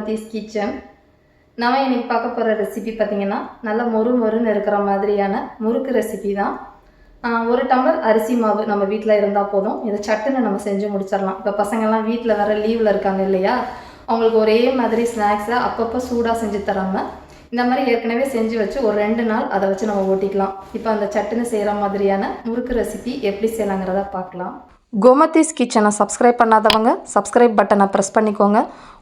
Gomathi's kitchen. நம்ம இன்னைக்கு பார்க்க போகிற ரெசிபி பார்த்தீங்கன்னா நல்ல மொறுன்னு இருக்கிற மாதிரியான முறுக்கு ரெசிபி தான். ஒரு டம்ளர் அரிசி மாவு நம்ம வீட்டில் இருந்தால் போதும். இதை சட்டுன்னு நம்ம செஞ்சு முடிச்சிடலாம். இப்போ பசங்கள்லாம் வீட்டில் வர லீவில் இருக்காங்க இல்லையா, அவங்களுக்கு ஒரே மாதிரி ஸ்நாக்ஸை அப்பப்போ சூடாக செஞ்சு தராமல் இந்த மாதிரி ஏற்கனவே செஞ்சு வச்சு ஒரு 2 நாள் அதை வச்சு நம்ம ஓட்டிக்கலாம். இப்போ அந்த சட்டுன்னு செய்கிற மாதிரியான முறுக்கு ரெசிபி எப்படி செய்யலாங்கிறத பார்க்கலாம். கோமதிஸ் கிச்சனை சப்ஸ்கிரைப் பண்ணாதவங்க சப்ஸ்கிரைப் பட்டனை ப்ரெஸ் பண்ணிக்கோங்க.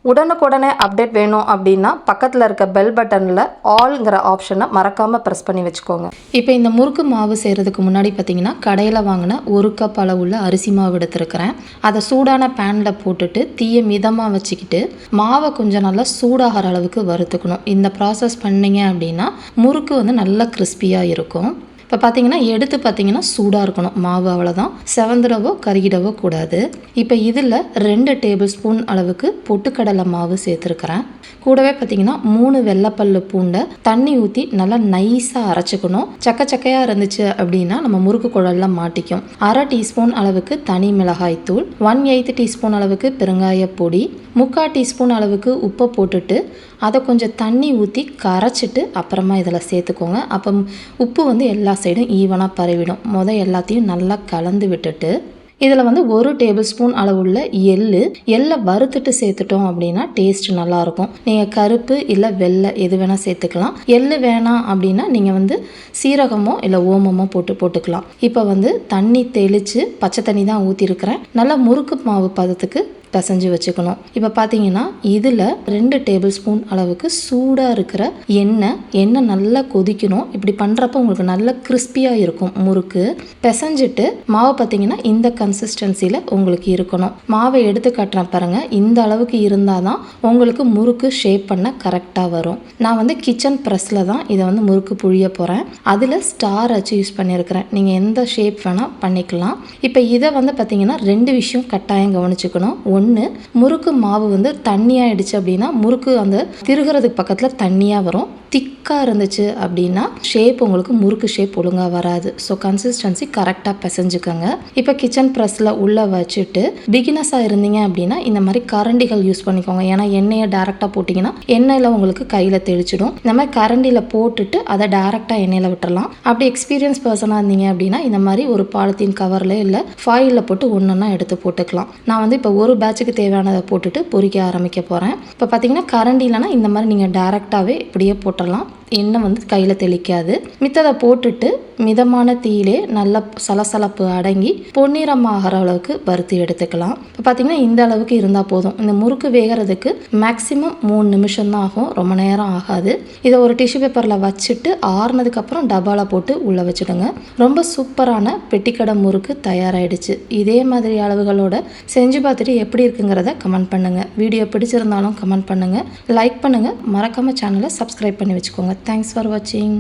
உடனுக்குடனே அப்டேட் வேணும் அப்படின்னா பக்கத்தில் இருக்க பெல் பட்டனில் ஆல்ங்கிற ஆப்ஷனை மறக்காமல் ப்ரெஸ் பண்ணி வச்சுக்கோங்க. இப்போ இந்த முறுக்கு மாவு செய்கிறதுக்கு முன்னாடி பார்த்தீங்கன்னா கடையில் வாங்கின 1 கப் அளவுள்ள அரிசி மாவு எடுத்துருக்கிறேன். அதை சூடான பேனில் போட்டுட்டு தீயை மிதமாக வச்சுக்கிட்டு மாவை கொஞ்சம் நல்லா சூடாகிற அளவுக்கு வறுத்துக்கணும். இந்த ப்ராசஸ் பண்ணிங்க அப்படின்னா முறுக்கு வந்து நல்லா கிறிஸ்பியாக இருக்கும். இப்போ பார்த்தீங்கன்னா எடுத்து பார்த்தீங்கன்னா சூடாக இருக்கணும் மாவு, அவ்வளோதான். செவந்துடவோ கருகிடவோ கூடாது. இப்போ இதில் 2 டேபிள் ஸ்பூன் அளவுக்கு பொட்டுக்கடலை மாவு சேர்த்துருக்கிறேன். கூடவே பார்த்தீங்கன்னா 3 வெள்ளைப்பல்லு பூண்டை தண்ணி ஊற்றி நல்லா நைஸாக அரைச்சிக்கணும். சக்கையாக இருந்துச்சு அப்படின்னா நம்ம முறுக்கு குழல்லாம் மாட்டிக்கும். 1/2 டீஸ்பூன் அளவுக்கு தனி மிளகாய் தூள், 1/8 டீஸ்பூன் அளவுக்கு பெருங்காய பொடி, 3/4 டீஸ்பூன் அளவுக்கு உப்பை போட்டுட்டு அதை கொஞ்சம் தண்ணி ஊற்றி கரைச்சிட்டு அப்புறமா இதில் சேர்த்துக்கோங்க. அப்போ உப்பு வந்து எல்லா சைடும் ஈவனாக பரவிடும். எல்லாத்தையும் நல்லா கலந்து விட்டுட்டு இதில் வந்து 1 டேபிள் ஸ்பூன் அளவுள்ள எள்ளை வறுத்துட்டு சேர்த்துட்டோம் அப்படின்னா டேஸ்ட் நல்லாயிருக்கும். நீங்கள் கருப்பு இல்லை வெள்ளை எது வேணால் சேர்த்துக்கலாம். எள்ளு வேணாம் அப்படின்னா நீங்கள் வந்து சீரகமோ இல்லை ஓமமோ போட்டுக்கலாம். இப்போ வந்து தண்ணி தெளித்து பச்சை தண்ணி தான் ஊற்றிருக்கிறேன். நல்லா முறுக்கு மாவு பதத்துக்கு பிசைஞ்சு வச்சுக்கணும். இப்போ பார்த்தீங்கன்னா இதில் 2 டேபிள் ஸ்பூன் அளவுக்கு சூடாக இருக்கிற எண்ணெய் நல்லா கொதிக்கணும். இப்படி பண்ணுறப்ப உங்களுக்கு நல்ல கிறிஸ்பியாக இருக்கும் முறுக்கு. பிசைஞ்சிட்டு மாவை பார்த்தீங்கன்னா இந்த கன்சிஸ்டன்சியில் உங்களுக்கு இருக்கணும். மாவை எடுத்து காட்டுறேன் பாருங்கள். இந்த அளவுக்கு இருந்தால் தான் உங்களுக்கு முறுக்கு ஷேப் பண்ண கரெக்டாக வரும். நான் வந்து கிச்சன் ப்ரெஸ்ஸில் தான் இதை வந்து முறுக்கு புழிய போகிறேன். அதில் ஸ்டார் வச்சு யூஸ் பண்ணியிருக்கிறேன். நீங்கள் எந்த ஷேப் வேணால் பண்ணிக்கலாம். இப்போ இதை வந்து பார்த்தீங்கன்னா 2 விஷயம் கட்டாயம் கவனிச்சுக்கணும். முறுக்கு மாவு வந்து தண்ணியாயிடுச்சு அப்படின்னா முறுக்கு அந்த திருகிறதுக்கு பக்கத்தில் தண்ணியாக வரும். திக்காக இருந்துச்சு அப்படின்னா ஷேப் உங்களுக்கு முறுக்கு ஷேப் ஒழுங்காக வராது. ஸோ கன்சிஸ்டன்சி கரெக்டாக பிசைஞ்சுக்கோங்க. இப்போ கிச்சன் ப்ரெஸ்ஸில் உள்ளே வச்சுட்டு பிகினஸாக இருந்தீங்க அப்படின்னா இந்த மாதிரி கரண்டிகள் யூஸ் பண்ணிக்கோங்க. ஏன்னா எண்ணெயை டேரெக்டாக போட்டிங்கன்னா எண்ணெயில் உங்களுக்கு கையில் தெளிச்சிடும். இந்த மாதிரி கரண்டியில் போட்டுட்டு அதை டேரெக்டாக எண்ணெயில் விட்டுறலாம். அப்படி எக்ஸ்பீரியன்ஸ் பர்சனாக இருந்தீங்க அப்படின்னா இந்த மாதிரி ஒரு பாலித்தீன் கவரில் இல்லை ஃபாயிலில் போட்டு ஒன்றா எடுத்து போட்டுக்கலாம். நான் வந்து இப்போ ஒரு பேட்சுக்கு தேவையானதை போட்டுட்டு பொரிக்க ஆரம்பிக்க போகிறேன். இப்போ பார்த்தீங்கன்னா கரண்டி இல்லைனா இந்த மாதிரி நீங்கள் டேரெக்டாகவே இப்படியே போட்டுடலாம். எண்ணெய் வந்து கையில் தெளிக்காது. மித்ததை போட்டுட்டு மிதமான தீயிலே நல்ல சலசலப்பு அடங்கி பொன்னிறமாகிற அளவுக்கு வறுத்து எடுத்துக்கலாம். இப்போ பார்த்தீங்கன்னா இந்த அளவுக்கு இருந்தால் போதும். இந்த முறுக்கு வேகிறதுக்கு மேக்ஸிமம் 3 நிமிஷம் தான் ஆகும், ரொம்ப நேரம் ஆகாது. இதை ஒரு டிஷ்யூ பேப்பரில் வச்சுட்டு ஆறுனதுக்கப்புறம் டப்பாவில் போட்டு உள்ளே வச்சுடுங்க. ரொம்ப சூப்பரான பெட்டிக்கடை முறுக்கு தயாராகிடுச்சு. இதே மாதிரி அளவுகளோட செஞ்சு பார்த்துட்டு எப்படி இருக்குங்கிறத கமெண்ட் பண்ணுங்கள். வீடியோ பிடிச்சிருந்தாலும் கமெண்ட் பண்ணுங்கள், லைக் பண்ணுங்கள், மறக்காமல் சேனலை சப்ஸ்கிரைப் பண்ணி வச்சுக்கோங்க. தேங்க்ஸ் ஃபார் வாட்சிங்.